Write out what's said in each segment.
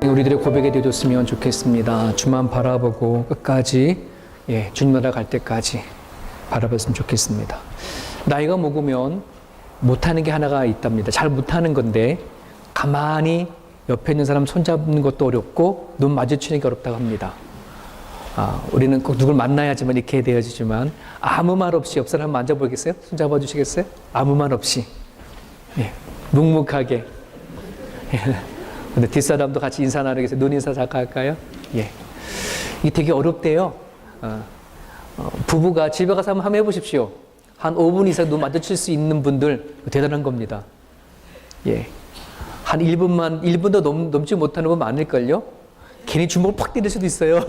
우리들의 고백이 되어줬으면 좋겠습니다. 주만 바라보고 끝까지 주님 나라 갈 때까지 바라봤으면 좋겠습니다. 나이가 먹으면 못하는 게 하나가 있답니다. 잘 못하는 건데 가만히 옆에 있는 사람 손잡는 것도 어렵고 눈 마주치는 게 어렵다고 합니다. 우리는 꼭 누굴 만나야지만 이렇게 되어지지만 아무 말 없이 옆 사람 만져보겠어요? 손잡아 주시겠어요? 아무 말 없이 묵묵하게 근데 뒷사람도 같이 인사 나누겠어요? 눈 인사 잠깐 할까요? 이게 되게 어렵대요. 부부가 집에 가서 한번 해보십시오. 한 5분 이상 눈 마주칠 수 있는 분들 대단한 겁니다. 한 1분도 넘지 못하는 분 많을걸요? 괜히 주먹을 팍 때릴 수도 있어요.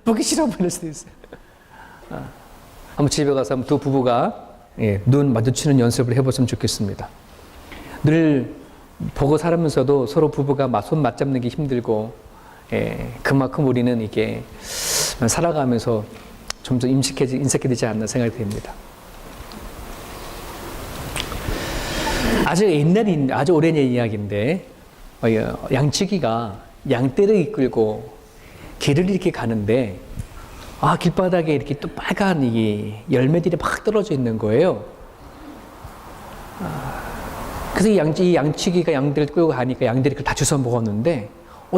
보기 싫어 보일 수도 있어요. 한번 집에 가서 한번 두 부부가 눈 마주치는 연습을 해보시면 좋겠습니다. 늘 보고 살면서도 서로 부부가 손 맞잡는 게 힘들고, 그만큼 우리는 이게 살아가면서 점점 인색해지지 않나 생각이 듭니다. 아주 오래전 이야기인데, 양치기가 양떼를 이끌고 길을 이렇게 가는데, 길바닥에 이렇게 또 빨간 열매들이 막 떨어져 있는 거예요. 그래서 이 양치기가 양들을 끌고 가니까 양들이 그걸 다 주워 먹었는데,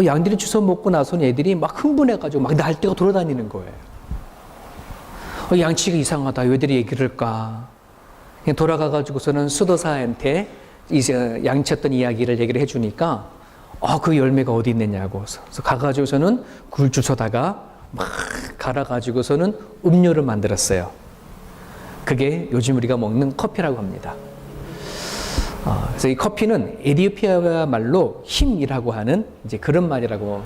양들이 주워 먹고 나서는 애들이 막 흥분해가지고 막 날뛰고 돌아다니는 거예요. 양치기가 이상하다. 왜 애들이 얘기를 할까? 그냥 돌아가가지고서는 수도사한테 양치했던 이야기를 얘기를 해주니까, 그 열매가 어디 있느냐고. 그래서 가가지고서는 굴 주워다가 막 갈아가지고서는 음료를 만들었어요. 그게 요즘 우리가 먹는 커피라고 합니다. 그래서 이 커피는 에티오피아 말로 힘이라고 하는 이제 그런 말이라고,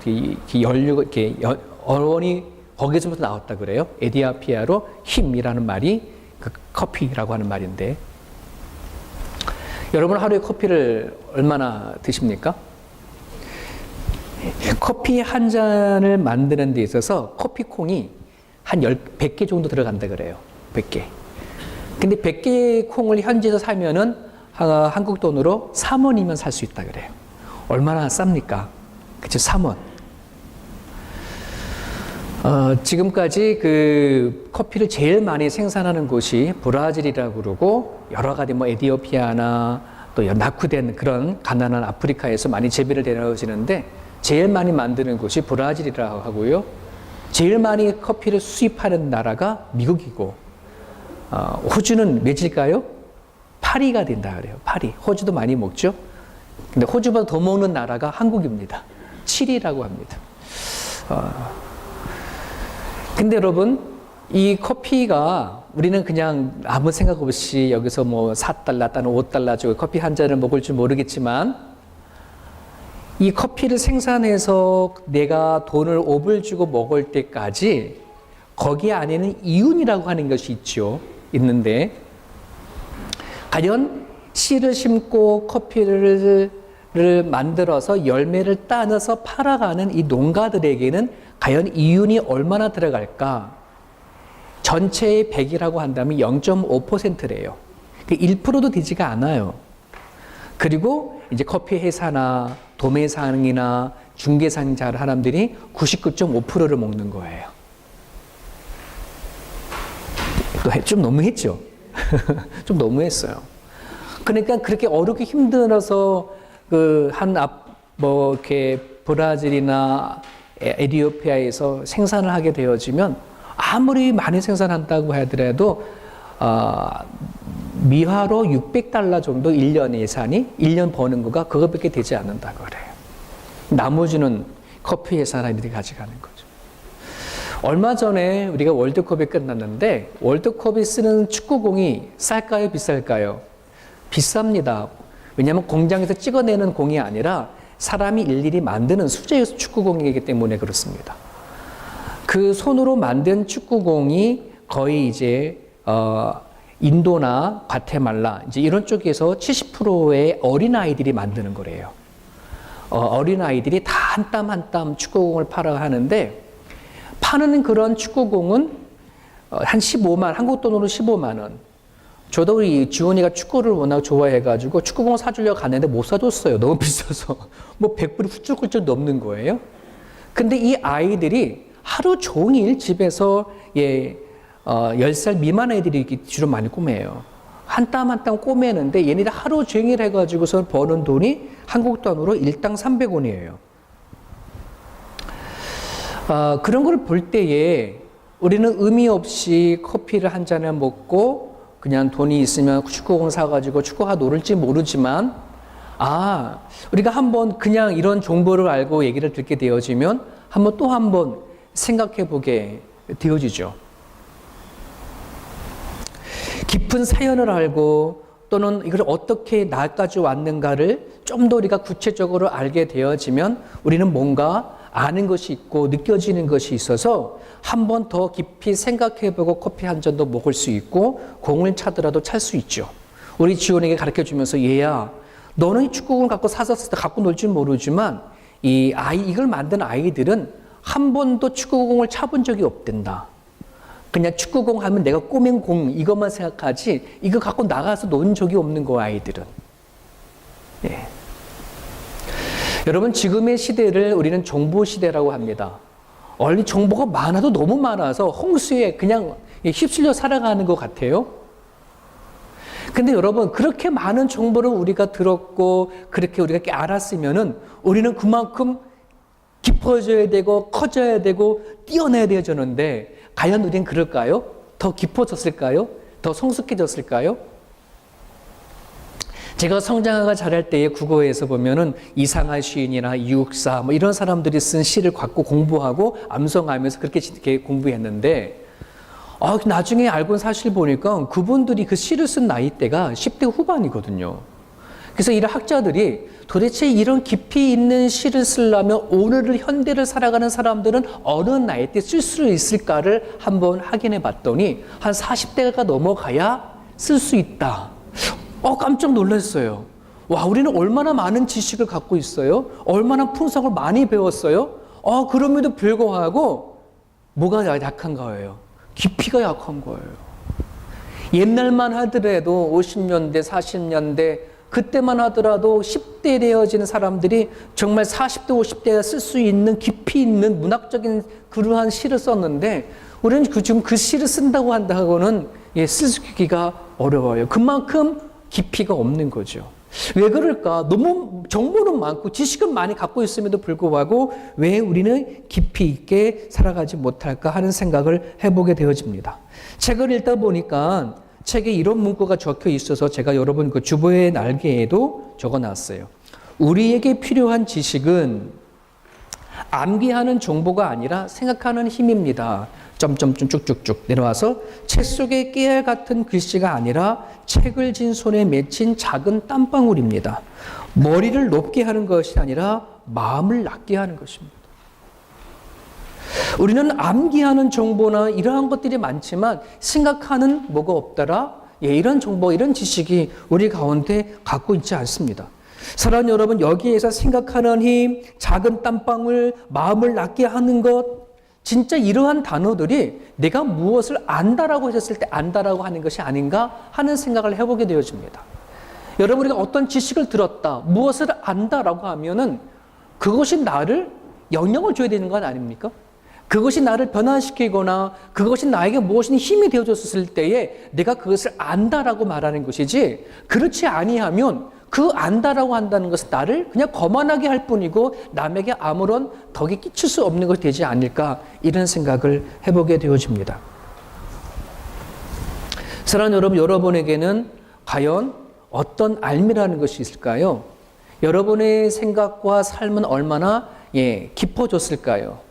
어원이 거기서부터 나왔다 그래요. 에티오피아로 힘이라는 말이 그 커피라고 하는 말인데, 여러분 하루에 커피를 얼마나 드십니까? 커피 한 잔을 만드는 데 있어서 커피콩이 한 100개 정도 들어간다 그래요. 100개. 근데 100개 콩을 현지에서 사면은 한국 돈으로 3원이면 살 수 있다 그래요. 얼마나 쌉니까? 그쵸, 3원. 지금까지 그 커피를 제일 많이 생산하는 곳이 브라질이라고 그러고, 여러 가지 에티오피아나 또 낙후된 그런 가난한 아프리카에서 많이 재배를 되어지는데, 제일 많이 만드는 곳이 브라질이라고 하고요. 제일 많이 커피를 수입하는 나라가 미국이고, 호주는 몇일까요? 8위가 된다 그래요. 8위. 호주도 많이 먹죠. 근데 호주보다 더 먹는 나라가 한국입니다. 7위라고 합니다. 근데 여러분, 이 커피가 우리는 그냥 아무 생각 없이 여기서 4달러 또는 5달러 주고 커피 한 잔을 먹을 줄 모르겠지만, 이 커피를 생산해서 내가 돈을 5불 주고 먹을 때까지 거기 안에는 이윤이라고 하는 것이 있는데, 과연 씨를 심고 커피를 만들어서 열매를 따서 팔아가는 이 농가들에게는 과연 이윤이 얼마나 들어갈까? 전체의 100이라고 한다면 0.5%래요. 1%도 되지가 않아요. 그리고 이제 커피 회사나 도매상이나 중개상자 사람들이 99.5%를 먹는 거예요. 좀 너무했죠? 좀 너무했어요. 그러니까 그렇게 어렵게 힘들어서 이렇게 브라질이나 에티오피아에서 생산을 하게 되어지면 아무리 많이 생산한다고 하더라도 미화로 600달러 정도 1년 예산이 1년 버는 거가 그거밖에 되지 않는다고 그래요. 나머지는 커피 회사들이 가져가는 거죠. 얼마 전에 우리가 월드컵이 끝났는데, 월드컵이 쓰는 축구공이 쌀까요, 비쌀까요? 비쌉니다. 왜냐하면 공장에서 찍어내는 공이 아니라 사람이 일일이 만드는 수제 축구공이기 때문에 그렇습니다. 그 손으로 만든 축구공이 거의 이제 인도나 과테말라 이제 이런 쪽에서 70%의 어린아이들이 만드는 거래요. 어린아이들이 다 한 땀 한 땀 축구공을 팔아 하는데, 파는 그런 축구공은 한 15만, 한국 돈으로 15만 원. 저도 우리 지원이가 축구를 워낙 좋아해가지고 축구공 사주려고 갔는데 못 사줬어요. 너무 비싸서. 뭐 100불이 훌쩍훌쩍 넘는 거예요. 근데 이 아이들이 하루 종일 집에서 10살 미만 애들이 주로 많이 꼬매요. 한 땀 한 땀 꼬매는데 얘네들 하루 종일 해가지고서 버는 돈이 한국 돈으로 일당 300원이에요. 그런 걸 볼 때에 우리는 의미 없이 커피를 한 잔을 먹고 그냥 돈이 있으면 축구공 사가지고 축구가 노를지 모르지만 우리가 한번 그냥 이런 정보를 알고 얘기를 듣게 되어지면 한번 또 한번 생각해 보게 되어지죠. 깊은 사연을 알고 또는 이걸 어떻게 나까지 왔는가를 좀 더 우리가 구체적으로 알게 되어지면 우리는 뭔가 아는 것이 있고 느껴지는 것이 있어서 한 번 더 깊이 생각해보고 커피 한 잔도 먹을 수 있고 공을 차더라도 찰 수 있죠. 우리 지원에게 가르쳐주면서 얘야 너는 축구공을 갖고 사서 갖고 놀 줄 모르지만 이걸 만든 아이들은 한 번도 축구공을 차본 적이 없단다. 그냥 축구공 하면 내가 꼬맨 공 이것만 생각하지 이거 갖고 나가서 논 적이 없는 거야 아이들은. 예. 여러분 지금의 시대를 우리는 정보 시대라고 합니다. 원래 정보가 많아도 너무 많아서 홍수에 그냥 휩쓸려 살아가는 것 같아요. 근데 여러분 그렇게 많은 정보를 우리가 들었고 그렇게 우리가 알았으면은 우리는 그만큼 깊어져야 되고 커져야 되고 뛰어내야 되어졌는데 과연 우리는 그럴까요? 더 깊어졌을까요? 더 성숙해졌을까요? 제가 성장하가 잘할 때에 국어에서 보면은 이상한 시인이나 이육사 뭐 이런 사람들이 쓴 시를 갖고 공부하고 암송하면서 그렇게 공부했는데 나중에 알고 사실 보니까 그분들이 그 시를 쓴 나이대가 10대 후반이거든요. 그래서 이런 학자들이 도대체 이런 깊이 있는 시를 쓰려면 오늘을 현대를 살아가는 사람들은 어느 나이 때 쓸 수 있을까를 한번 확인해 봤더니 한 40대가 넘어가야 쓸 수 있다. 깜짝 놀랐어요. 와, 우리는 얼마나 많은 지식을 갖고 있어요? 얼마나 풍성을 많이 배웠어요? 그럼에도 불구하고 뭐가 약한 거예요? 깊이가 약한 거예요. 옛날만 하더라도 50년대, 40년대 그때만 하더라도 10대 되어지는 사람들이 정말 40대, 50대가 쓸 수 있는 깊이 있는 문학적인 그러한 시를 썼는데 우리는 지금 그 시를 쓴다고 한다고는 쓰기가 어려워요. 그만큼 깊이가 없는 거죠. 왜 그럴까? 너무 정보는 많고 지식은 많이 갖고 있음에도 불구하고 왜 우리는 깊이 있게 살아가지 못할까 하는 생각을 해보게 되어집니다. 책을 읽다 보니까 책에 이런 문구가 적혀 있어서 제가 여러분 그 주보의 날개에도 적어놨어요. 우리에게 필요한 지식은 암기하는 정보가 아니라 생각하는 힘입니다. 점점점 쭉쭉쭉 내려와서 책 속의 깨알 같은 글씨가 아니라 책을 진 손에 맺힌 작은 땀방울입니다. 머리를 높게 하는 것이 아니라 마음을 낮게 하는 것입니다. 우리는 암기하는 정보나 이러한 것들이 많지만 생각하는 뭐가 없더라? 이런 정보, 이런 지식이 우리 가운데 갖고 있지 않습니다. 사랑하는 여러분, 여기에서 생각하는 힘, 작은 땀방울, 마음을 낮게 하는 것, 진짜 이러한 단어들이 내가 무엇을 안다라고 했을 때 안다라고 하는 것이 아닌가 하는 생각을 해보게 되어집니다. 여러분, 우리가 어떤 지식을 들었다, 무엇을 안다라고 하면은 그것이 나를 영향을 줘야 되는 건 아닙니까? 그것이 나를 변화시키거나 그것이 나에게 무엇이 힘이 되어줬을 때에 내가 그것을 안다라고 말하는 것이지, 그렇지 아니하면 그 안다라고 한다는 것은 나를 그냥 거만하게 할 뿐이고 남에게 아무런 덕이 끼칠 수 없는 것이 되지 않을까, 이런 생각을 해보게 되어집니다. 사랑하는 여러분, 여러분에게는 과연 어떤 알미라는 것이 있을까요? 여러분의 생각과 삶은 얼마나 깊어졌을까요?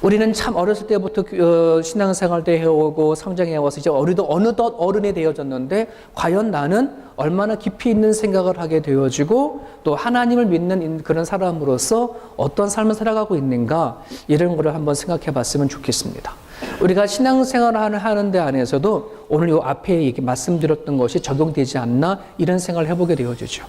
우리는 참 어렸을 때부터 신앙생활도 해오고 성장해와서 이제 어느덧 어른이 되어졌는데 과연 나는 얼마나 깊이 있는 생각을 하게 되어지고 또 하나님을 믿는 그런 사람으로서 어떤 삶을 살아가고 있는가, 이런 거를 한번 생각해 봤으면 좋겠습니다. 우리가 신앙생활을 하는 데 안에서도 오늘 이 앞에 말씀드렸던 것이 적용되지 않나, 이런 생각을 해보게 되어지죠.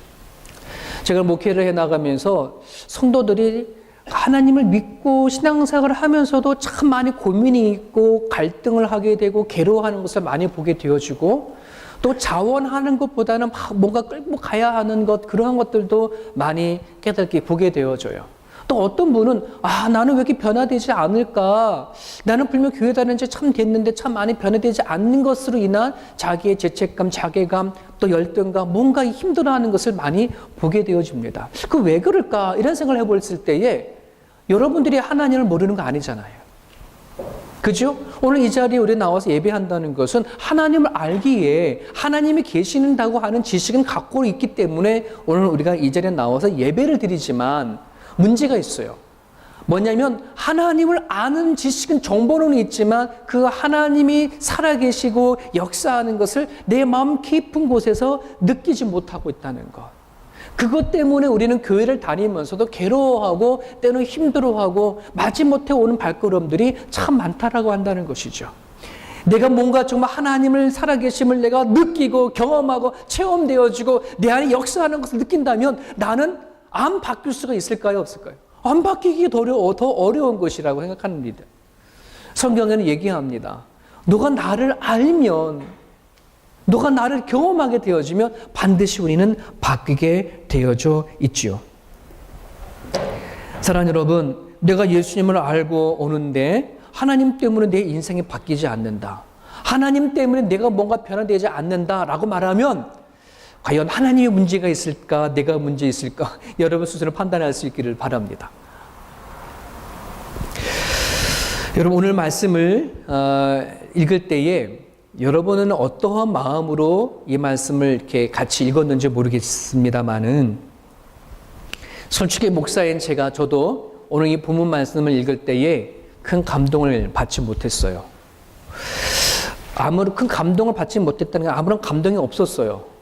제가 목회를 해나가면서 성도들이 하나님을 믿고 신앙생활을 하면서도 참 많이 고민이 있고 갈등을 하게 되고 괴로워하는 것을 많이 보게 되어지고, 또 자원하는 것보다는 막 뭔가 끌고 가야 하는 것, 그러한 것들도 많이 깨닫게 보게 되어져요. 또 어떤 분은 나는 왜 이렇게 변화되지 않을까? 나는 분명 교회 다니는 지 참 됐는데 참 많이 변화되지 않는 것으로 인한 자기의 죄책감, 자괴감, 또 열등감, 뭔가 힘들어하는 것을 많이 보게 되어집니다. 그 왜 그럴까? 이런 생각을 해봤을 때에 여러분들이 하나님을 모르는 거 아니잖아요. 그죠? 오늘 이 자리에 우리 나와서 예배한다는 것은 하나님을 알기에 하나님이 계시는다고 하는 지식은 갖고 있기 때문에 오늘 우리가 이 자리에 나와서 예배를 드리지만 문제가 있어요. 뭐냐면 하나님을 아는 지식은 정보는 있지만 그 하나님이 살아계시고 역사하는 것을 내 마음 깊은 곳에서 느끼지 못하고 있다는 것. 그것 때문에 우리는 교회를 다니면서도 괴로워하고 때로는 힘들어하고 마지못해 오는 발걸음들이 참 많다라고 한다는 것이죠. 내가 뭔가 정말 하나님을 살아계심을 내가 느끼고 경험하고 체험되어지고 내 안에 역사하는 것을 느낀다면 나는 안 바뀔 수가 있을까요? 없을까요? 안 바뀌기 더 어려운 것이라고 생각합니다. 성경에는 얘기합니다. 너가 나를 알면, 너가 나를 경험하게 되어지면 반드시 우리는 바뀌게 되어져 있지요. 사랑하는 여러분, 내가 예수님을 알고 오는데 하나님 때문에 내 인생이 바뀌지 않는다. 하나님 때문에 내가 뭔가 변화되지 않는다라고 말하면 과연 하나님의 문제가 있을까? 내가 문제 있을까? 여러분 스스로 판단할 수 있기를 바랍니다. 여러분 오늘 말씀을 읽을 때에 여러분은 어떠한 마음으로 이 말씀을 이렇게 같이 읽었는지 모르겠습니다만은 솔직히 목사인 저도 오늘 이 본문 말씀을 읽을 때에 큰 감동을 받지 못했어요. 아무런 큰 감동을 받지 못했다는 게 아무런 감동이 없었어요.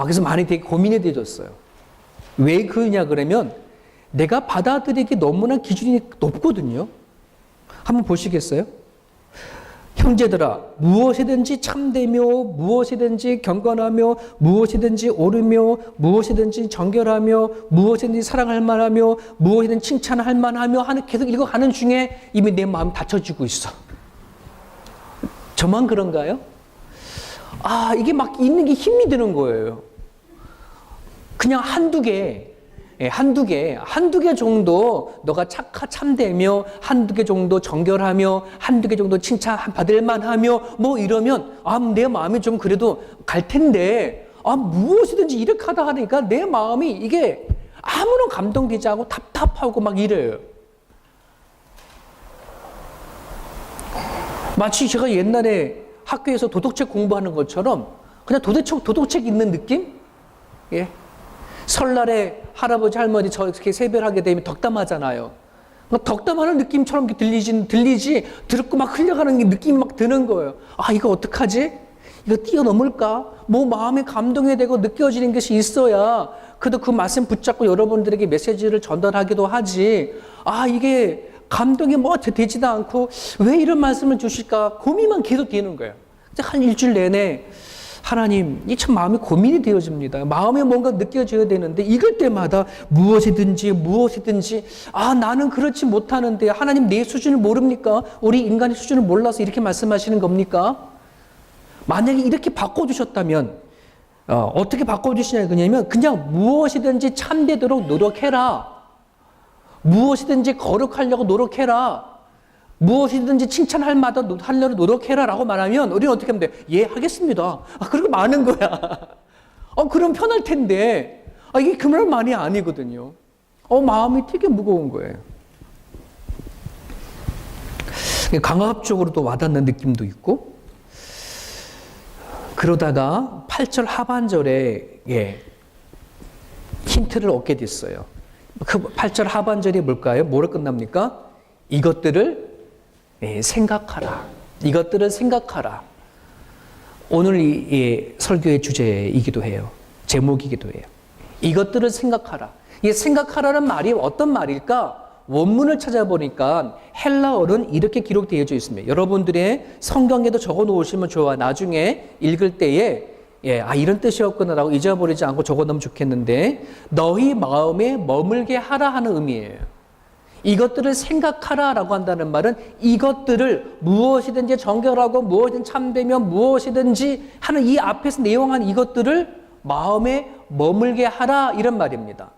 그래서 많이 되게 고민이 되어졌어요. 왜 그러냐 그러면 내가 받아들이기 너무나 기준이 높거든요. 한번 보시겠어요? 형제들아, 무엇이든지 참되며 무엇이든지 경건하며 무엇이든지 옳으며 무엇이든지 정결하며 무엇이든지 사랑할 만하며 무엇이든지 칭찬할 만하며 하는 계속 읽어가는 중에 이미 내 마음이 닫혀지고 있어. 저만 그런가요? 이게 막 있는 게 힘이 드는 거예요. 그냥 한두 개 정도 너가 참되며 한두 개 정도 정결하며 한두 개 정도 칭찬받을 만하며 뭐 이러면 내 마음이 좀 그래도 갈 텐데 무엇이든지 이렇게 하다 하니까 내 마음이 이게 아무런 감동되지 않고 답답하고 막 이래요. 마치 제가 옛날에 학교에서 도덕책 공부하는 것처럼 그냥 도덕책 읽는 느낌? 예. 설날에 할아버지 할머니 저렇게 세배하게 되면 덕담하잖아요. 덕담하는 느낌처럼 들리지 듣고 막 흘려가는 느낌이 막 드는 거예요. 이거 어떡하지? 이거 뛰어넘을까? 뭐 마음에 감동이 되고 느껴지는 것이 있어야 그래도 그 말씀 붙잡고 여러분들에게 메시지를 전달하기도 하지. 이게 감동이 되지도 않고 왜 이런 말씀을 주실까 고민만 계속 되는 거예요. 한 일주일 내내 하나님, 이 참 마음이 고민이 되어집니다. 마음에 뭔가 느껴져야 되는데 읽을 때마다 무엇이든지 나는 그렇지 못하는데 하나님 내 수준을 모릅니까? 우리 인간의 수준을 몰라서 이렇게 말씀하시는 겁니까? 만약에 이렇게 바꿔주셨다면 어떻게 바꿔주시냐 그냥 무엇이든지 참되도록 노력해라. 무엇이든지 거룩하려고 노력해라. 무엇이든지 칭찬할 마다 하려고 노력해라 라고 말하면 우리는 어떻게 하면 돼? 예, 하겠습니다. 그리고 많은 거야. 그럼 편할 텐데 이게 그런 말이 아니거든요. 마음이 되게 무거운 거예요. 강압적으로도 와닿는 느낌도 있고 그러다가 8절 하반절에 힌트를 얻게 됐어요. 그 8절 하반절이 뭘까요? 뭐로 끝납니까? 이것들을 생각하라. 이것들을 생각하라. 오늘 이 설교의 주제이기도 해요. 제목이기도 해요. 이것들을 생각하라. 이 생각하라는 말이 어떤 말일까? 원문을 찾아보니까 헬라어는 이렇게 기록되어 있습니다. 여러분들의 성경에도 적어 놓으시면 좋아. 나중에 읽을 때에 이런 뜻이었구나라고 잊어버리지 않고 적어 놓으면 좋겠는데 너희 마음에 머물게 하라 하는 의미예요. 이것들을 생각하라라고 한다는 말은 이것들을 무엇이든지 정결하고 무엇이든 참되며 무엇이든지 하는 이 앞에서 내용한 이것들을 마음에 머물게 하라 이런 말입니다.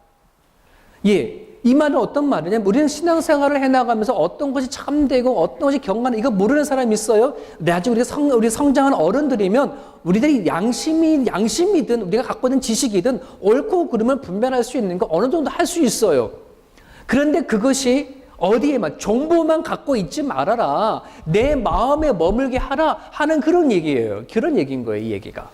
예, 이 말은 어떤 말이냐면 우리는 신앙생활을 해나가면서 어떤 것이 참되고 어떤 것이 경건한 이거 모르는 사람이 있어요. 나중에 우리 성장한 어른들이면 우리들이 양심이든 우리가 갖고 있는 지식이든 옳고 그름을 분별할 수 있는 거 어느 정도 할 수 있어요. 그런데 그것이 어디에만 정보만 갖고 있지 말아라. 내 마음에 머물게 하라 하는 그런 얘기예요. 그런 얘기인 거예요, 이 얘기가.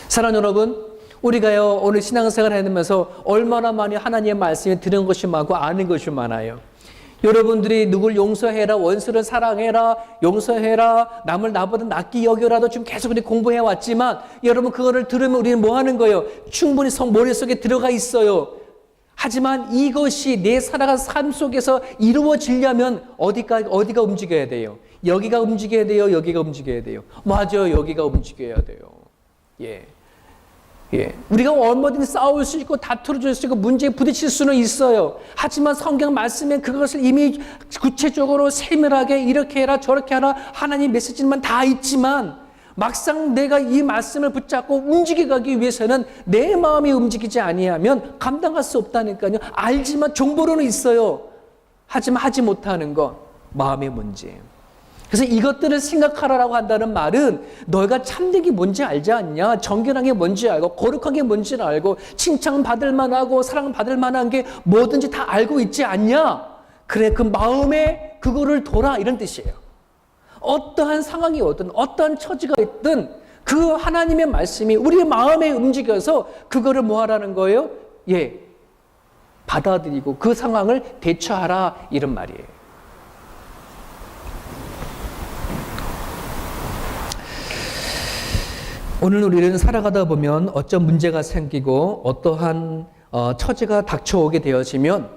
사랑하는 여러분, 우리가요 오늘 신앙생활을 하면서 얼마나 많이 하나님의 말씀을 들은 것이 많고 아는 것이 많아요. 여러분들이 누굴 용서해라, 원수를 사랑해라, 용서해라, 남을 나보다 낫게 여겨라도 지금 계속 우리 공부해 왔지만 여러분 그거를 들으면 우리는 뭐 하는 거예요? 충분히 머릿속에 들어가 있어요. 하지만 이것이 내 살아간 삶 속에서 이루어지려면 어디가 움직여야 돼요? 여기가 움직여야 돼요? 여기가 움직여야 돼요? 맞아요. 여기가 움직여야 돼요. 예. 예. 우리가 얼마든지 싸울 수 있고 다툴 수 있고 문제에 부딪힐 수는 있어요. 하지만 성경 말씀에 그것을 이미 구체적으로 세밀하게 이렇게 해라 저렇게 하라 하나님 메시지만 다 있지만 막상 내가 이 말씀을 붙잡고 움직여가기 위해서는 내 마음이 움직이지 아니하면 감당할 수 없다니까요. 알지만 정보로는 있어요. 하지만 하지 못하는 것 마음의 문제예요. 그래서 이것들을 생각하라고 한다는 말은 너희가 참되기 뭔지 알지 않냐? 정결한 게 뭔지 알고 거룩한 게 뭔지를 알고 칭찬받을 만하고 사랑받을 만한 게 뭐든지 다 알고 있지 않냐? 그래 그 마음에 그거를 둬라 이런 뜻이에요. 어떠한 상황이 오든 어떠한 처지가 있든 그 하나님의 말씀이 우리의 마음에 움직여서 그거를 뭐 하라는 거예요? 예, 받아들이고 그 상황을 대처하라 이런 말이에요. 오늘 우리는 살아가다 보면 어떤 문제가 생기고 어떠한 처지가 닥쳐오게 되어지면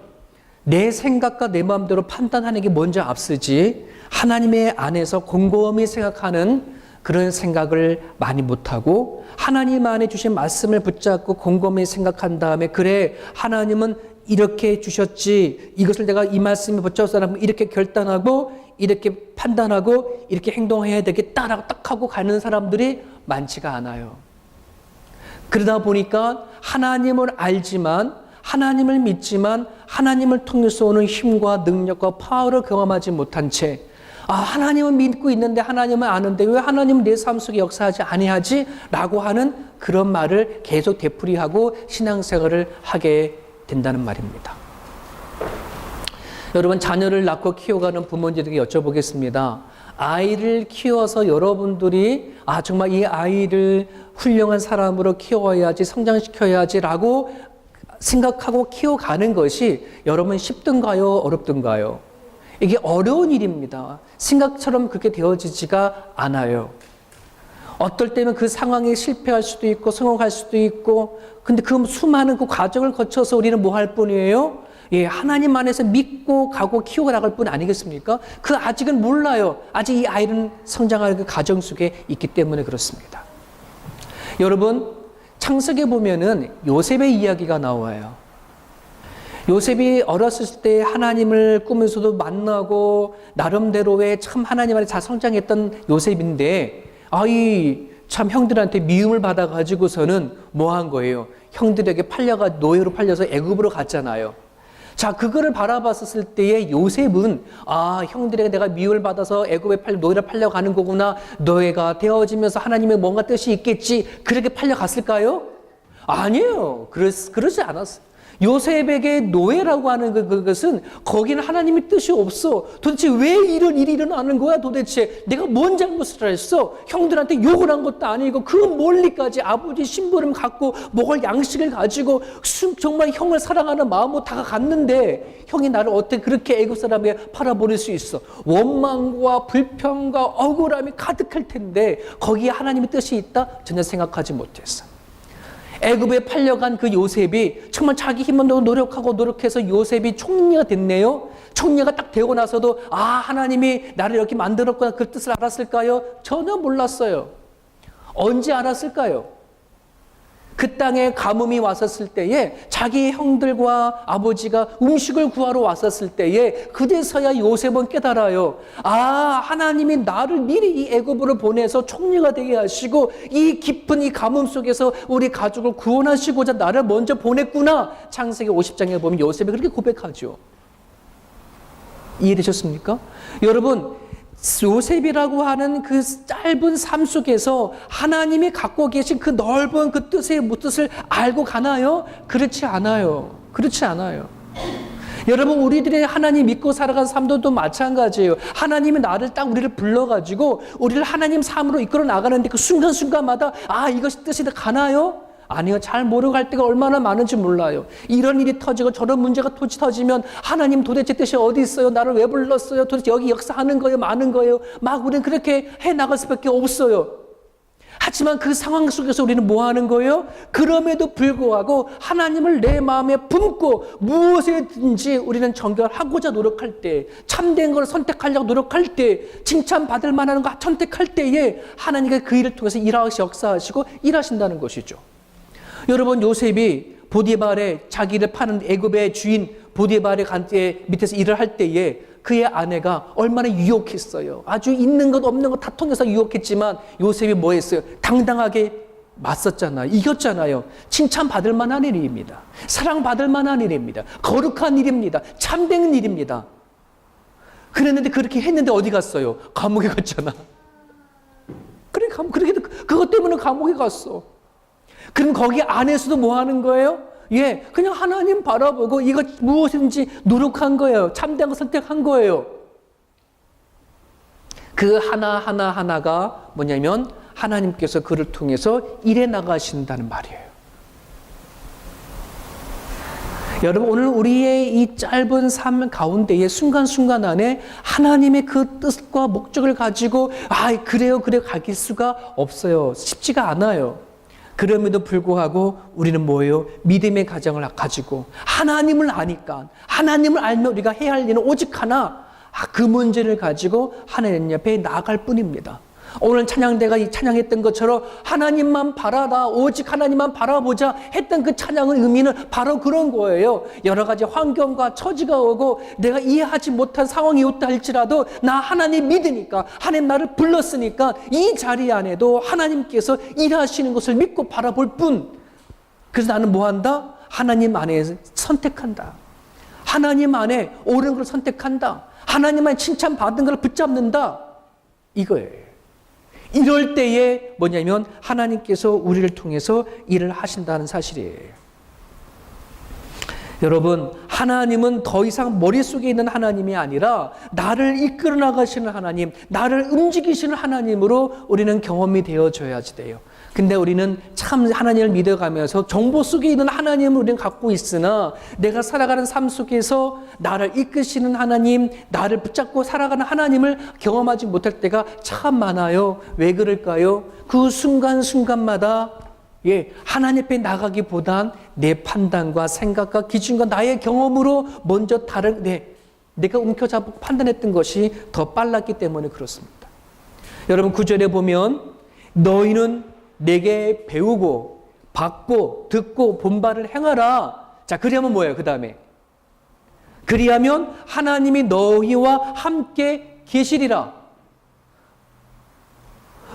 내 생각과 내 마음대로 판단하는 게 먼저 앞서지 하나님의 안에서 곰곰이 생각하는 그런 생각을 많이 못하고 하나님 안에 주신 말씀을 붙잡고 곰곰이 생각한 다음에 그래 하나님은 이렇게 주셨지 이것을 내가 이 말씀에 붙잡아서 이렇게 결단하고 이렇게 판단하고 이렇게 행동해야 되겠다라고 딱 하고 가는 사람들이 많지가 않아요. 그러다 보니까 하나님을 알지만 하나님을 믿지만 하나님을 통해서 오는 힘과 능력과 파워를 경험하지 못한 채 하나님은 믿고 있는데 하나님은 아는데 왜 하나님은 내 삶 속에 역사하지 아니하지? 라고 하는 그런 말을 계속 되풀이하고 신앙생활을 하게 된다는 말입니다. 여러분 자녀를 낳고 키워가는 부모님들에게 여쭤보겠습니다. 아이를 키워서 여러분들이 정말 이 아이를 훌륭한 사람으로 키워야지 성장시켜야지 라고 생각하고 키워가는 것이 여러분 쉽든가요? 어렵든가요? 이게 어려운 일입니다. 생각처럼 그렇게 되어지지가 않아요. 어떨 때는 그 상황에 실패할 수도 있고 성공할 수도 있고 근데 그 수많은 그 과정을 거쳐서 우리는 뭐 할 뿐이에요? 예, 하나님 안에서 믿고 가고 키워 나갈 뿐 아니겠습니까? 그 아직은 몰라요. 아직 이 아이는 성장할 그 과정 속에 있기 때문에 그렇습니다. 여러분 창세기에 보면은 요셉의 이야기가 나와요. 요셉이 어렸을 때 하나님을 꿈에서도 만나고 나름대로의 참 하나님 안에 잘 성장했던 요셉인데 참 형들한테 미움을 받아가지고서는 뭐 한 거예요? 형들에게 노예로 팔려서 애굽으로 갔잖아요. 자, 그거를 바라봤을 때의 요셉은 형들에게 내가 미움을 받아서 애굽에 노예로 팔려가는 거구나. 노예가 되어지면서 하나님의 뭔가 뜻이 있겠지. 그렇게 팔려갔을까요? 아니에요. 그러지 않았어요. 요셉에게 노예라고 하는 그것은 거기는 하나님의 뜻이 없어. 도대체 왜 이런 일이 일어나는 거야 도대체. 내가 뭔 잘못을 했어. 형들한테 욕을 한 것도 아니고 그 멀리까지 아버지 심부름 갖고 먹을 양식을 가지고 정말 형을 사랑하는 마음으로 다가갔는데 형이 나를 어떻게 그렇게 애굽 사람에게 팔아버릴 수 있어. 원망과 불평과 억울함이 가득할 텐데 거기에 하나님의 뜻이 있다? 전혀 생각하지 못했어. 애굽에 팔려간 그 요셉이 정말 자기 힘으로 노력해서 요셉이 총리가 됐네요. 총리가 딱 되고 나서도 하나님이 나를 이렇게 만들었구나 그 뜻을 알았을까요? 전혀 몰랐어요. 언제 알았을까요? 그 땅에 가뭄이 왔었을 때에 자기 형들과 아버지가 음식을 구하러 왔었을 때에 그제서야 요셉은 깨달아요. 아, 하나님이 나를 미리 이 애굽으로 보내서 총리가 되게 하시고 이 깊은 이 가뭄 속에서 우리 가족을 구원하시고자 나를 먼저 보냈구나. 창세기 50장에 보면 요셉이 그렇게 고백하죠. 이해되셨습니까? 여러분, 요셉이라고 하는 그 짧은 삶 속에서 하나님이 갖고 계신 그 넓은 그 뜻의 뜻을 알고 가나요? 그렇지 않아요. 그렇지 않아요. 여러분, 우리들이 하나님 믿고 살아가는 삶도 또 마찬가지예요. 하나님이 나를 딱 우리를 불러가지고 우리를 하나님 삶으로 이끌어 나가는데 그 순간순간마다 아, 이것이 뜻이 가나요? 아니요. 잘 모르고 갈 때가 얼마나 많은지 몰라요. 이런 일이 터지고 저런 문제가 터지면 하나님 도대체 뜻이 어디 있어요? 나를 왜 불렀어요? 도대체 여기 역사하는 거예요? 많은 거예요? 막 우리는 그렇게 해나갈 수밖에 없어요. 하지만 그 상황 속에서 우리는 뭐 하는 거예요? 그럼에도 불구하고 하나님을 내 마음에 품고 무엇이든지 우리는 정결하고자 노력할 때, 참된 걸 선택하려고 노력할 때, 칭찬받을 만한 거 선택할 때에 하나님께 그 일을 통해서 일하시 역사하시고 일하신다는 것이죠. 여러분, 요셉이 보디발의 자기를 파는 애굽의 주인 보디발의 밑에서 일을 할 때에 그의 아내가 얼마나 유혹했어요. 아주 있는 것 없는 것 다 통해서 유혹했지만 요셉이 뭐 했어요? 당당하게 맞섰잖아요. 이겼잖아요. 칭찬받을 만한 일입니다. 사랑받을 만한 일입니다. 거룩한 일입니다. 참된 일입니다. 그랬는데 그렇게 했는데 어디 갔어요? 감옥에 갔잖아. 그것 때문에 감옥에 갔어. 그럼 거기 안에서도 뭐 하는 거예요? 예, 그냥 하나님 바라보고 이거 무엇인지 노력한 거예요. 참된 거 선택한 거예요. 그 하나가 뭐냐면 하나님께서 그를 통해서 일해 나가신다는 말이에요. 여러분, 오늘 우리의 이 짧은 삶 가운데의 순간순간 안에 하나님의 그 뜻과 목적을 가지고 그래요 가길 수가 없어요. 쉽지가 않아요. 그럼에도 불구하고 우리는 뭐예요? 믿음의 가정을 가지고 하나님을 아니까, 하나님을 알면 우리가 해야 할 일은 오직 하나, 그 문제를 가지고 하나님 옆에 나아갈 뿐입니다. 오늘 찬양대가 이 찬양했던 것처럼 하나님만 바라라, 오직 하나님만 바라보자 했던 그 찬양의 의미는 바로 그런 거예요. 여러 가지 환경과 처지가 오고 내가 이해하지 못한 상황이 있다 할지라도 나 하나님 믿으니까, 하나님 나를 불렀으니까 이 자리 안에도 하나님께서 일하시는 것을 믿고 바라볼 뿐. 그래서 나는 뭐 한다? 하나님 안에 선택한다. 하나님 안에 옳은 걸 선택한다. 하나님 안에 칭찬받은 걸 붙잡는다. 이거예요. 이럴 때에 뭐냐면 하나님께서 우리를 통해서 일을 하신다는 사실이에요. 여러분, 하나님은 더 이상 머릿속에 있는 하나님이 아니라 나를 이끌어 나가시는 하나님, 나를 움직이시는 하나님으로 우리는 경험이 되어져야지 돼요. 근데 우리는 참 하나님을 믿어가면서 정보 속에 있는 하나님을 우리는 갖고 있으나 내가 살아가는 삶 속에서 나를 이끄시는 하나님, 나를 붙잡고 살아가는 하나님을 경험하지 못할 때가 참 많아요. 왜 그럴까요? 그 순간순간마다 하나님 앞에 나가기보단 내 판단과 생각과 기준과 나의 경험으로 먼저 내가 움켜잡고 판단했던 것이 더 빨랐기 때문에 그렇습니다. 여러분, 9절에 보면 너희는 내게 배우고 받고 듣고 본바를 행하라. 자, 그리하면 뭐예요? 그 다음에 그리하면 하나님이 너희와 함께 계시리라.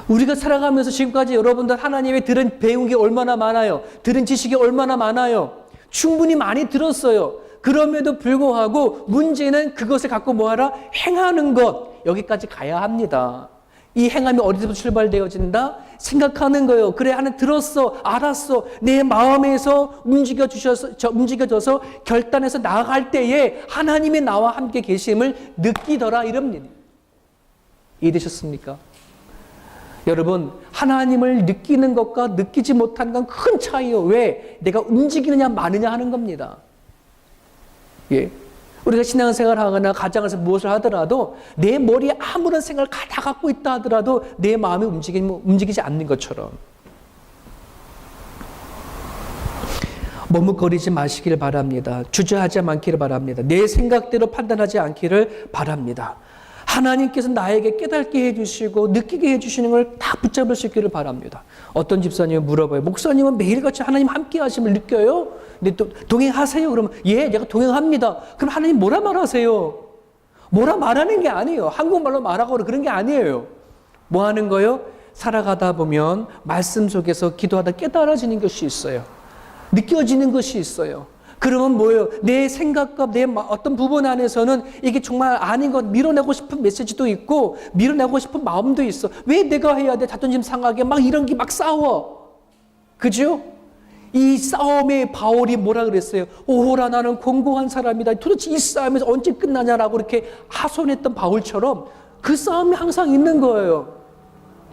우리가 살아가면서 지금까지 여러분들 하나님의 배운 게 얼마나 많아요? 들은 지식이 얼마나 많아요? 충분히 많이 들었어요. 그럼에도 불구하고 문제는 그것을 갖고 뭐하라? 행하는 것. 여기까지 가야 합니다. 이 행함이 어디서부터 출발되어진다? 생각하는 거예요. 그래, 하나님 들었어, 알았어. 내 마음에서 움직여져서 결단해서 나아갈 때에 하나님이 나와 함께 계심을 느끼더라, 이럽니다. 이해되셨습니까? 여러분, 하나님을 느끼는 것과 느끼지 못하는 건 큰 차이예요. 왜? 내가 움직이느냐 마느냐 하는 겁니다. 예. 우리가 신앙생활을 하거나 가정에서 무엇을 하더라도 내 머리에 아무런 생각을 다 갖고 있다 하더라도 내 마음이 움직이지 않는 것처럼 머뭇거리지 마시기를 바랍니다. 주저하지 않기를 바랍니다. 내 생각대로 판단하지 않기를 바랍니다. 하나님께서 나에게 깨닫게 해주시고 느끼게 해주시는 걸 다 붙잡을 수 있기를 바랍니다. 어떤 집사님이 물어봐요. 목사님은 매일같이 하나님 함께 하심을 느껴요? 근데 또 동행하세요? 그러면 예, 내가 동행합니다. 그럼 하나님 뭐라 말하세요? 뭐라 말하는 게 아니에요. 한국말로 말하고 그런 게 아니에요. 뭐 하는 거예요? 살아가다 보면 말씀 속에서 기도하다 깨달아지는 것이 있어요. 느껴지는 것이 있어요. 그러면 뭐예요? 내 생각과 내 어떤 부분 안에서는 이게 정말 아닌 것 밀어내고 싶은 메시지도 있고 밀어내고 싶은 마음도 있어. 왜 내가 해야 돼? 자존심 상하게 막 이런 게 막 싸워. 그죠? 이 싸움에 바울이 뭐라 그랬어요? 오호라 나는 공고한 사람이다. 도대체 이 싸움에서 언제 끝나냐라고 이렇게 하소연했던 바울처럼 그 싸움이 항상 있는 거예요.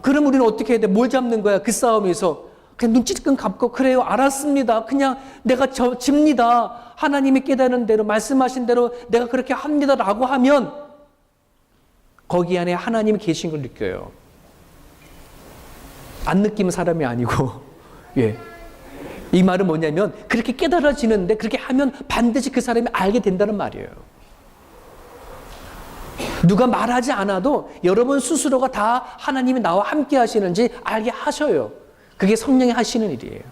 그럼 우리는 어떻게 해야 돼? 뭘 잡는 거야? 그 싸움에서. 그냥 눈치껏 감고 그래요. 알았습니다. 그냥 내가 집니다. 하나님이 깨닫는 대로 말씀하신 대로 내가 그렇게 합니다라고 하면 거기 안에 하나님이 계신 걸 느껴요. 안 느끼면 사람이 아니고 예. 이 말은 뭐냐면 그렇게 깨달아지는데 그렇게 하면 반드시 그 사람이 알게 된다는 말이에요. 누가 말하지 않아도 여러분 스스로가 다 하나님이 나와 함께 하시는지 알게 하셔요. 그게 성령이 하시는 일이에요.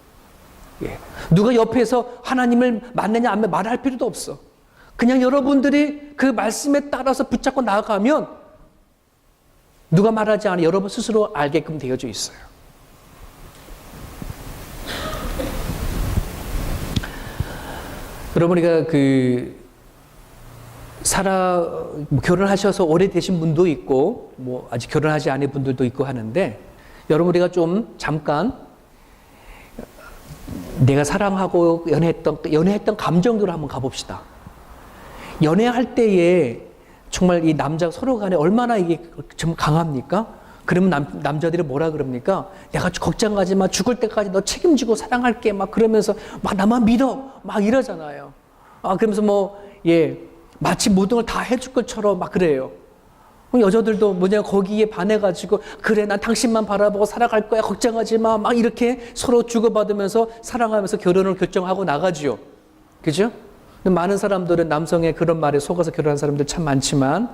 예. 누가 옆에서 하나님을 만나냐 안 말할 필요도 없어. 그냥 여러분들이 그 말씀에 따라서 붙잡고 나아가면 누가 말하지 않아 여러분 스스로 알게끔 되어져 있어요. 여러분 우리가 결혼하셔서 오래되신 분도 있고 뭐 아직 결혼하지 않은 분들도 있고 하는데 여러분 우리가 좀 잠깐 내가 사랑하고 연애했던 감정으로 한번 가봅시다. 연애할 때에 정말 이 남자 서로 간에 얼마나 이게 좀 강합니까? 그러면 남자들이 뭐라 그럽니까? 내가 걱정하지 마. 죽을 때까지 너 책임지고 사랑할게. 막 그러면서 막 나만 믿어. 막 이러잖아요. 그러면서 마치 모든 걸 다 해줄 것처럼 막 그래요. 여자들도 거기에 반해가지고 그래 난 당신만 바라보고 살아갈 거야 걱정하지 마 막 이렇게 서로 주고받으면서 사랑하면서 결혼을 결정하고 나가죠. 그죠? 많은 사람들은 남성의 그런 말에 속아서 결혼한 사람들 참 많지만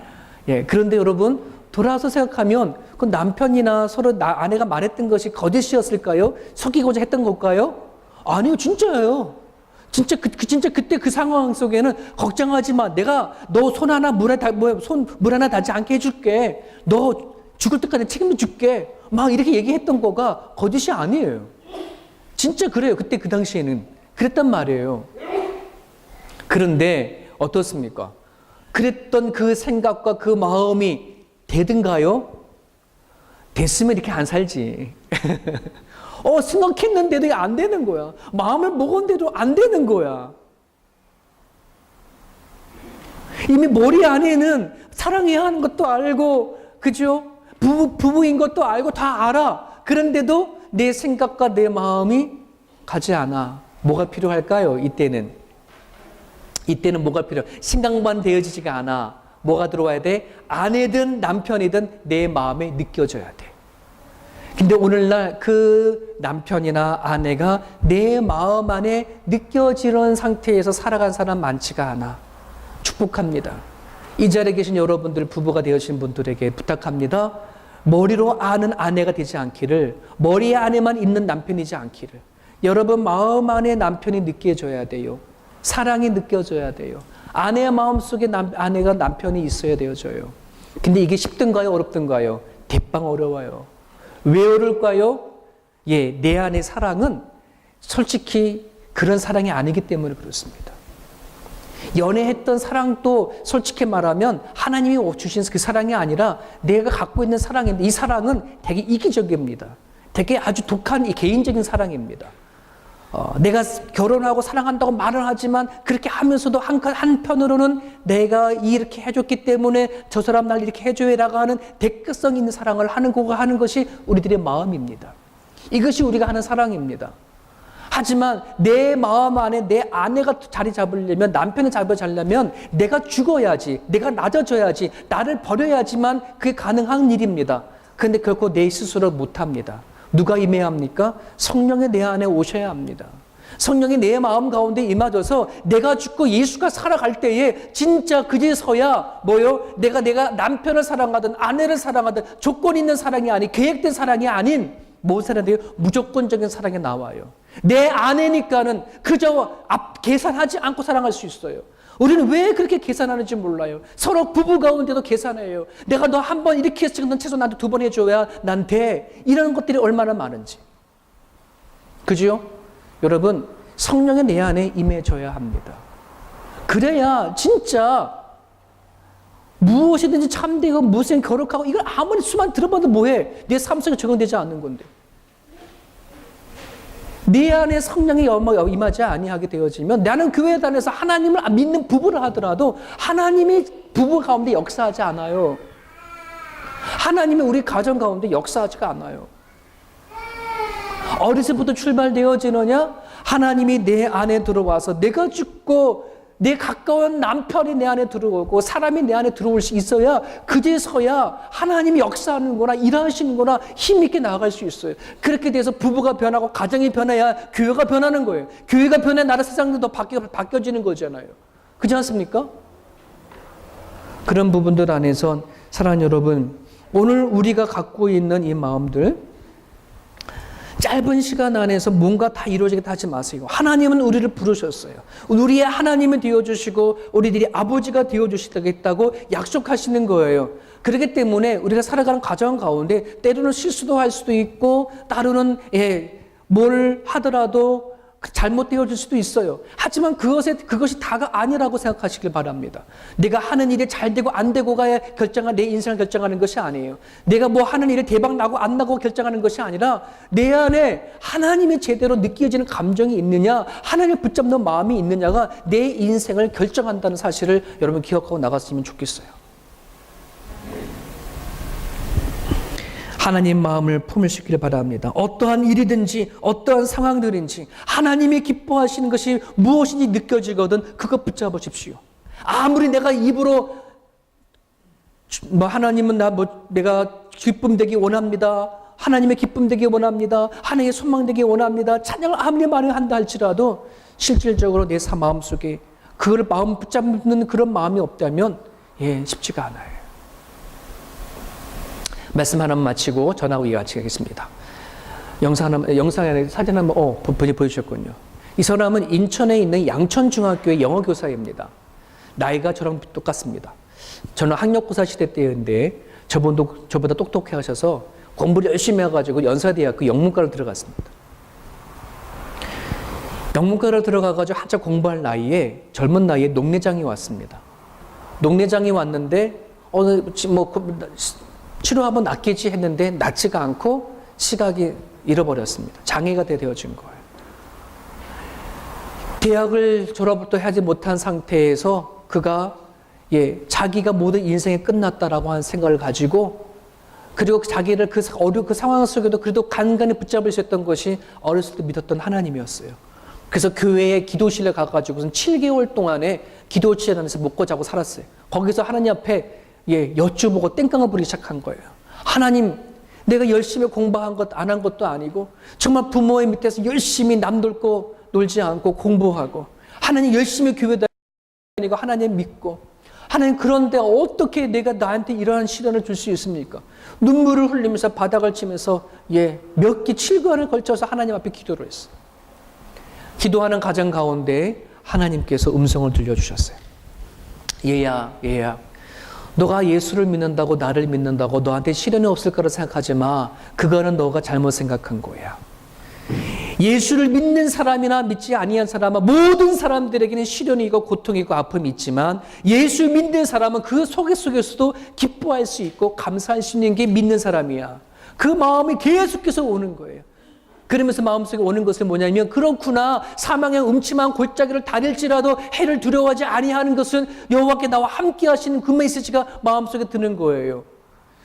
그런데 여러분 돌아와서 생각하면 그 남편이나 서로 아내가 말했던 것이 거짓이었을까요? 속이고자 했던 걸까요? 아니요, 진짜예요. 진짜 그때 그 상황 속에는 걱정하지 마. 내가 너 손 하나 물 하나 닿지 않게 해줄게. 너 죽을 때까지 책임져 줄게. 막 이렇게 얘기했던 거가 거짓이 아니에요. 진짜 그래요. 그때 그 당시에는 그랬단 말이에요. 그런데 어떻습니까? 그랬던 그 생각과 그 마음이 되든가요? 됐으면 이렇게 안 살지. 생각했는데도 안 되는 거야. 마음을 먹었는데도 안 되는 거야. 이미 머리 안에는 사랑해야 하는 것도 알고, 그죠? 부부인 것도 알고 다 알아. 그런데도 내 생각과 내 마음이 가지 않아. 뭐가 필요할까요? 이때는 뭐가 필요해? 생각만 되어지지가 않아. 뭐가 들어와야 돼? 아내든 남편이든 내 마음에 느껴져야 돼. 근데 오늘날 그 남편이나 아내가 내 마음 안에 느껴지는 상태에서 살아간 사람 많지가 않아. 축복합니다. 이 자리에 계신 여러분들 부부가 되어진 분들에게 부탁합니다. 머리로 아는 아내가 되지 않기를, 머리 안에만 있는 남편이지 않기를. 여러분 마음 안에 남편이 느껴져야 돼요. 사랑이 느껴져야 돼요. 아내의 마음속에 아내가 남편이 있어야 되어져요. 근데 이게 쉽든가요? 어렵든가요? 대빵 어려워요. 왜 어려울까요? 내 안의 사랑은 솔직히 그런 사랑이 아니기 때문에 그렇습니다. 연애했던 사랑도 솔직히 말하면 하나님이 주신 그 사랑이 아니라 내가 갖고 있는 사랑인데 이 사랑은 되게 이기적입니다. 되게 아주 독한 개인적인 사랑입니다. 내가 결혼하고 사랑한다고 말을 하지만 그렇게 하면서도 한편으로는 내가 이렇게 해줬기 때문에 저 사람 날 이렇게 해줘야라고 하는 대가성 있는 사랑을 하는 것이 우리들의 마음입니다. 이것이 우리가 하는 사랑입니다. 하지만 내 마음 안에 내 아내가 자리 잡으려면, 남편이 자리 잡으려면 내가 죽어야지, 내가 낮아져야지, 나를 버려야지만 그게 가능한 일입니다. 그런데 결코 내 스스로 못합니다. 누가 임해야 합니까? 성령이 내 안에 오셔야 합니다. 성령이 내 마음 가운데 임하셔서 내가 죽고 예수가 살아갈 때에 진짜 그제서야 뭐요? 내가 남편을 사랑하든 아내를 사랑하든 조건 있는 사랑이 아닌 계획된 사랑이 아닌 무엇이라도 무조건적인 사랑이 나와요. 내 아내니까는 그저 계산하지 않고 사랑할 수 있어요. 우리는 왜 그렇게 계산하는지 몰라요. 서로 부부 가운데도 계산해요. 내가 너 한 번 이렇게 했으니까 넌 최소 나한테 2번 해줘야 난 돼. 이런 것들이 얼마나 많은지. 그죠? 여러분, 성령이 내 안에 임해져야 합니다. 그래야 진짜 무엇이든지 참되고 무엇이든 거룩하고 이걸 아무리 수만 들어봐도 뭐해? 내 삶 속에 적용되지 않는 건데. 내 안에 성령이 임하지 아니하게 되어지면 나는 교회 다녀서 하나님을 믿는 부부를 하더라도 하나님이 부부 가운데 역사하지 않아요. 하나님이 우리 가정 가운데 역사하지가 않아요. 어디서부터 출발되어지느냐? 하나님이 내 안에 들어와서 내가 죽고 내 가까운 남편이 내 안에 들어오고 사람이 내 안에 들어올 수 있어야 그제서야 하나님이 역사하는구나, 일하시는구나 힘있게 나아갈 수 있어요. 그렇게 돼서 부부가 변하고 가정이 변해야 교회가 변하는 거예요. 교회가 변해 나라 세상도 바뀌어지는 거잖아요. 그렇지 않습니까? 그런 부분들 안에서 사랑하는 여러분, 오늘 우리가 갖고 있는 이 마음들 짧은 시간 안에서 뭔가 다 이루어지게 하지 마세요. 하나님은 우리를 부르셨어요. 우리의 하나님을 되어주시고 우리들이 아버지가 되어주시겠다고 약속하시는 거예요. 그렇기 때문에 우리가 살아가는 가정 가운데 때로는 실수도 할 수도 있고 때로는 뭘 하더라도 잘못되어질 수도 있어요. 하지만 그것이 다가 아니라고 생각하시길 바랍니다. 내가 하는 일이 잘 되고 안 되고가 내 인생을 결정하는 것이 아니에요. 내가 뭐 하는 일이 대박 나고 안 나고 결정하는 것이 아니라 내 안에 하나님이 제대로 느껴지는 감정이 있느냐, 하나님을 붙잡는 마음이 있느냐가 내 인생을 결정한다는 사실을 여러분 기억하고 나갔으면 좋겠어요. 하나님 마음을 품으시기를 바랍니다. 어떠한 일이든지 어떠한 상황들인지 하나님이 기뻐하시는 것이 무엇인지 느껴지거든 그것 붙잡으십시오. 아무리 내가 입으로 하나님은 내가 기쁨 되기 원합니다. 하나님의 기쁨 되기 원합니다. 하나님의 소망 되기 원합니다. 찬양을 아무리 많이 한다 할지라도 실질적으로 내 마음속에 그걸 마음 붙잡는 그런 마음이 없다면 쉽지가 않아요. 말씀 하나만 마치고 전하고 이어가겠습니다. 영상에 사진 한번 보여주셨군요. 이 사람은 인천에 있는 양천중학교의 영어교사입니다. 나이가 저랑 똑같습니다. 저는 학력고사 시대 때였는데 저보다 똑똑해 하셔서 공부를 열심히 해가지고 연세대학교 영문과를 들어갔습니다. 영문과를 들어가가지고 한참 공부할 나이에 젊은 나이에 녹내장이 왔습니다. 녹내장이 왔는데 치료하면 낫겠지 했는데 낫지가 않고 시각이 잃어버렸습니다. 장애가 되어진 거예요. 대학을 졸업도 하지 못한 상태에서 그가 자기가 모든 인생이 끝났다라고 하는 생각을 가지고 그리고 자기를 그 상황 속에도 그래도 간간히 붙잡으셨던 것이 어렸을 때 믿었던 하나님이었어요. 그래서 교회에 기도실에 가가지고선 7개월 동안에 기도실 안에서 먹고 자고 살았어요. 거기서 하나님 앞에 여쭈보고 땡깡을 부리기 시작한 거예요. 하나님, 내가 열심히 공부한 것 안 한 것도 아니고 정말 부모의 밑에서 열심히 남돌고 놀지 않고 공부하고 하나님 열심히 교회 다니고 하나님 믿고 하나님 그런데 어떻게 내가 나한테 이러한 시련을 줄 수 있습니까? 눈물을 흘리면서 바닥을 치면서 몇 기 7개월을 걸쳐서 하나님 앞에 기도를 했어요. 기도하는 가정 가운데 하나님께서 음성을 들려주셨어요. 얘야 너가 예수를 믿는다고 나를 믿는다고 너한테 시련이 없을 거라 생각하지 마. 그거는 너가 잘못 생각한 거야. 예수를 믿는 사람이나 믿지 아니한 사람은 모든 사람들에게는 시련이 있고 고통이 있고 아픔이 있지만 예수 믿는 사람은 그 속에서도 기뻐할 수 있고 감사할 수 있는 게 믿는 사람이야. 그 마음이 계속해서 오는 거예요. 그러면서 마음속에 오는 것은 뭐냐면 그렇구나 사망의 음침한 골짜기를 다닐지라도 해를 두려워하지 아니하는 것은 여호와께 나와 함께 하시는 그 메시지가 마음속에 드는 거예요.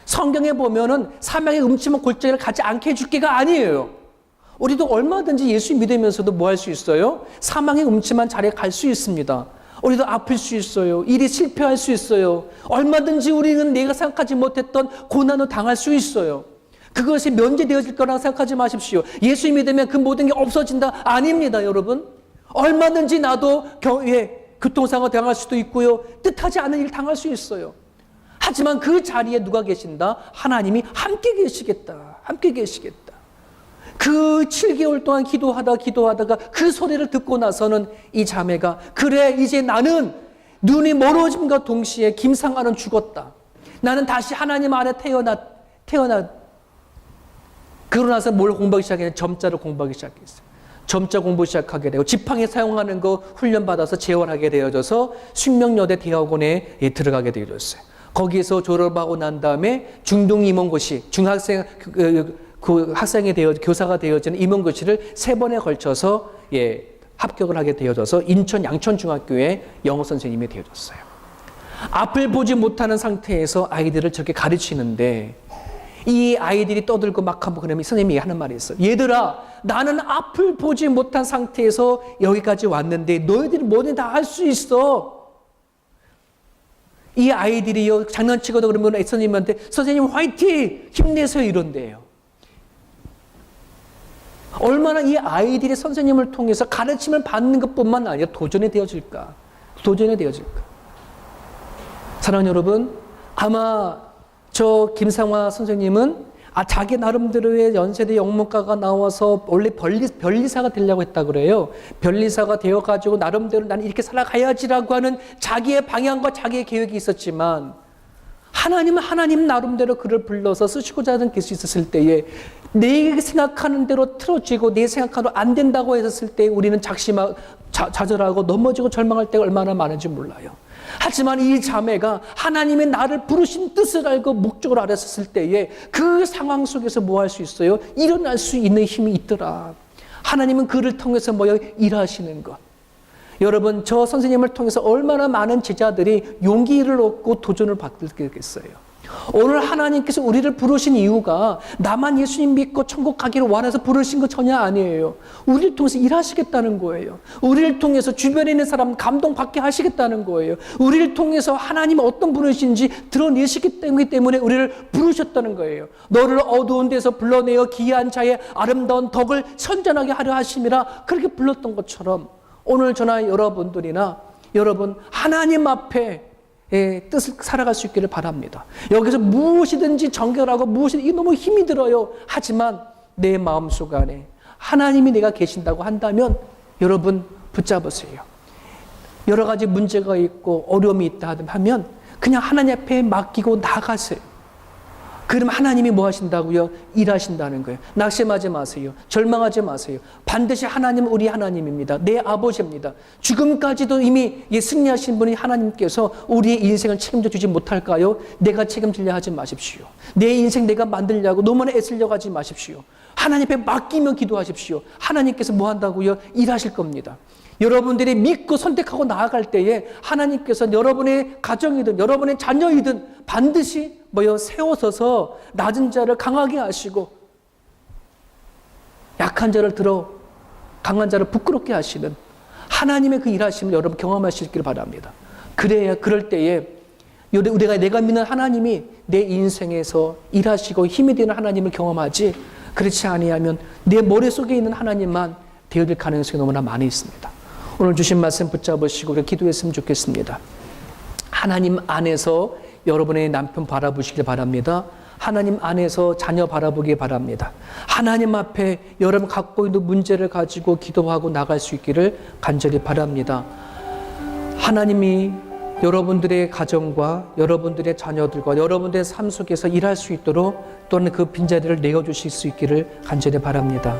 성경에 보면은 사망의 음침한 골짜기를 가지 않게 해줄 게가 아니에요. 우리도 얼마든지 예수 믿으면서도 뭐 할 수 있어요? 사망의 음침한 자리에 갈 수 있습니다. 우리도 아플 수 있어요. 일이 실패할 수 있어요. 얼마든지 우리는 내가 생각하지 못했던 고난을 당할 수 있어요. 그것이 면제되어질 거라고 생각하지 마십시오. 예수 믿으면 그 모든 게 없어진다? 아닙니다, 여러분. 얼마든지 나도 교통사고 당할 수도 있고요. 뜻하지 않은 일 당할 수 있어요. 하지만 그 자리에 누가 계신다? 하나님이 함께 계시겠다. 함께 계시겠다. 그 7개월 동안 기도하다가 그 소리를 듣고 나서는 이 자매가 그래 이제 나는 눈이 멀어짐과 동시에 김상아는 죽었다. 나는 다시 하나님 안에 태어나 그러고 나서 뭘 공부하기 시작했냐? 점자를 공부하기 시작했어요. 점자 공부 시작하게 되고 지팡이 사용하는 거 훈련받아서 재활하게 되어져서 숙명여대 대학원에 들어가게 되어졌어요. 거기에서 졸업하고 난 다음에 중등임원고시, 중학생 그 학생이 교사가 되어지는 임원고시를 3번에 걸쳐서 합격을 하게 되어져서 인천 양천중학교에 영어 선생님이 되어졌어요. 앞을 보지 못하는 상태에서 아이들을 저렇게 가르치는데 이 아이들이 떠들고 막 하면 그러면 선생님이 하는 말이 있어요. 얘들아, 나는 앞을 보지 못한 상태에서 여기까지 왔는데 너희들이 뭐든 다 할 수 있어. 이 아이들이요 장난치거나 그러면 선생님한테 선생님 화이팅! 힘내세요 이런대요. 얼마나 이 아이들이 선생님을 통해서 가르침을 받는 것뿐만 아니라 도전이 되어질까. 사랑하는 여러분, 아마 저 김상화 선생님은 자기 나름대로의 연세대 영문과가 나와서 원래 변리사가 되려고 했다 그래요. 변리사가 되어가지고 나름대로 나는 이렇게 살아가야지라고 하는 자기의 방향과 자기의 계획이 있었지만 하나님은 하나님 나름대로 그를 불러서 쓰시고자 하는 것이 있었을 때에 내 생각하는 대로 틀어지고 내 생각하는 대로 안 된다고 했을 때 우리는 좌절하고 넘어지고 절망할 때가 얼마나 많은지 몰라요. 하지만 이 자매가 하나님의 나를 부르신 뜻을 알고 목적을 알았을 때에 그 상황 속에서 뭐 할 수 있어요? 일어날 수 있는 힘이 있더라. 하나님은 그를 통해서 일하시는 것. 여러분, 저 선생님을 통해서 얼마나 많은 제자들이 용기를 얻고 도전을 받겠어요. 오늘 하나님께서 우리를 부르신 이유가 나만 예수님 믿고 천국 가기를 원해서 부르신 거 전혀 아니에요. 우리를 통해서 일하시겠다는 거예요. 우리를 통해서 주변에 있는 사람 감동받게 하시겠다는 거예요. 우리를 통해서 하나님 어떤 분이신지 드러내시기 때문에 우리를 부르셨다는 거예요. 너를 어두운 데서 불러내어 기이한 자의 아름다운 덕을 선전하게 하려 하심이라 그렇게 불렀던 것처럼 오늘 저나 여러분들이나 여러분 하나님 앞에 뜻을 살아갈 수 있기를 바랍니다. 여기서 무엇이든지 정결하고 무엇이든지 너무 힘이 들어요. 하지만 내 마음속 안에 하나님이 내가 계신다고 한다면 여러분 붙잡으세요. 여러 가지 문제가 있고 어려움이 있다 하면 그냥 하나님 앞에 맡기고 나가세요. 그럼 하나님이 뭐 하신다고요? 일하신다는 거예요. 낙심하지 마세요. 절망하지 마세요. 반드시 하나님은 우리 하나님입니다. 내 아버지입니다. 죽음까지도 이미 승리하신 분이 하나님께서 우리의 인생을 책임져 주지 못할까요? 내가 책임지려 하지 마십시오. 내 인생 내가 만들려고 너무나 애쓰려고 하지 마십시오. 하나님 앞에 맡기며 기도하십시오. 하나님께서 뭐 한다고요? 일하실 겁니다. 여러분들이 믿고 선택하고 나아갈 때에 하나님께서 여러분의 가정이든 여러분의 자녀이든 반드시 세워서서 낮은 자를 강하게 하시고 약한 자를 들어 강한 자를 부끄럽게 하시는 하나님의 그 일하심을 여러분 경험하시길 바랍니다. 그럴 때에 내가 믿는 하나님이 내 인생에서 일하시고 힘이 되는 하나님을 경험하지 그렇지 아니하면 내 머릿속에 있는 하나님만 되어질 가능성이 너무나 많이 있습니다. 오늘 주신 말씀 붙잡으시고 우리 기도했으면 좋겠습니다. 하나님 안에서 여러분의 남편 바라보시길 바랍니다. 하나님 안에서 자녀 바라보기 바랍니다. 하나님 앞에 여러분 갖고 있는 문제를 가지고 기도하고 나갈 수 있기를 간절히 바랍니다. 하나님이 여러분들의 가정과 여러분들의 자녀들과 여러분들의 삶 속에서 일할 수 있도록 또는 그 빈자리를 내어주실 수 있기를 간절히 바랍니다.